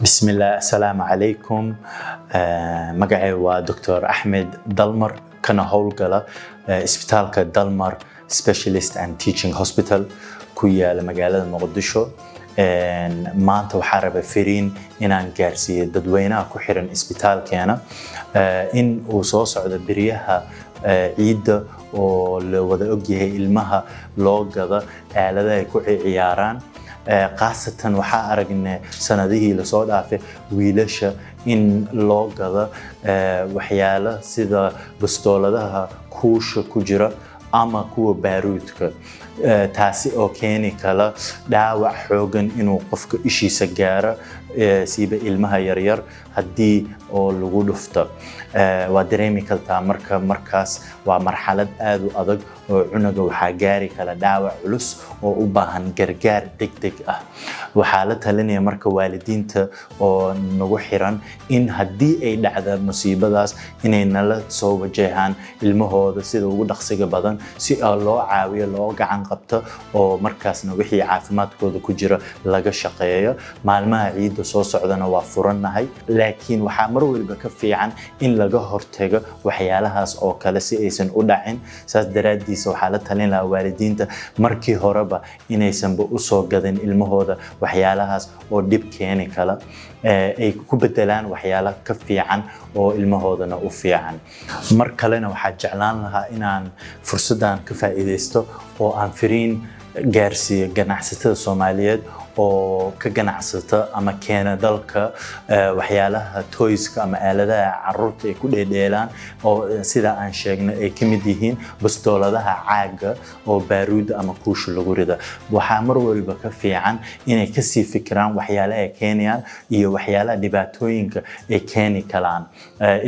بسم الله السلام عليكم. مقعي ودكتور أحمد دلمر كان هولقلا اسبتالك دلمر Specialist and Teaching Hospital كويا لمقالة مقدشو maanta waxaa raba fariin inaan gaarsiiyo dadweynaha ku xiran isbitaalkeena in uu soo socdo beriyaha ciida oo la wada ogyahay ilmaha loo gada aaladaha ay ku ciyaaraan qaasatan waxaa aragnay sanadihii la soo dhaafay wiilasha in loo gada waxyaalo sida bastooladaha kuusha ku jira ama kuwa baaruudka taasi oo keeni kala dhaawac xoogan inuu qofka ishiisa gaaro siiba ilmaha yaryar haddii oo lagu dhufto waa dareemi kartaa markaas waa marxalad aad u adag oo cunuga waxaa gaari kala dhaawac culus oo u baahan gargaar degdeg ah waxaa la talinaya marka waalidiinta oo nagu xiran in haddii ay dhacdo musiibadaas inay nala soo wajahaan ilmahooda sida ugu dhaqsiga badan si loo caawiyo loo gacan qabto oo markaasna wixii caafimaadkooda ku jira laga shaqeeyo maalmaha ciida soo socdana waa furanahay laakiin waxaa mar walba ka fiican in laga hortago waxyaalahaas oo kale si aysan u dhacin saas daraadiisa waxaa la talin lahaa waalidiinta markii horeba inaysanba u soo gadan ilmahooda waxyaalahaas oo dhib keeni kala ay ku bedelaan waxyaalo ka fiican oo ilmahoodana u fiican mar kalena waxaa jeclaan lahaa inaan fursadan ka faa'iideysto oo aan fariin gaarsiiyo ganacsatada Soomaaliyeed oo ka ganacsata ama keena dalka waxyaalaha toyska ama aaladaha carruurta ay ku dheedeelaan oo sida aan sheegnay ay ka mid yihiin bastooladaha caaga oo baaruud ama kuusha lagu rida waxaa mar walba ka fiican inay ka sii fikiraan waxyaalaha ay keenayaan iyo waxyaalaha dhibaatooyinka ay keeni karaan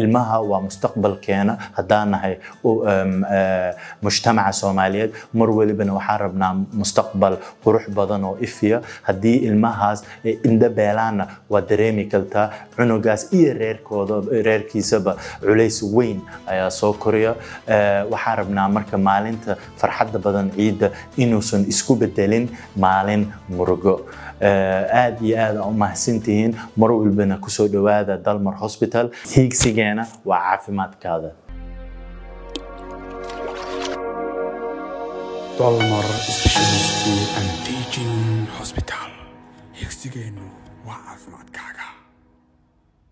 ilmaha waa mustaqbalkeena haddaan nahay mujtamaca Soomaaliyeed mar walibana waxaan rabnaa mustaqbal qurux badan oo ifiya haddii ilmahaas inda beelaana waa dareemi kartaa cunugaas iyo reerkiisaba culays weyn ayaa soo koriya waxaan rabnaa marka maalinta farxadda badan ciida inuusan isku bedelin maalin murugo aad iyo aad u mahadsantihiin mar walbana ku soo dhawaada Dalmar Hospital hiigsigeena waa caafimaadkaada Dalmar Specialist and Teaching Hospital. Hiigsigeenu waa caafimaadkaaga.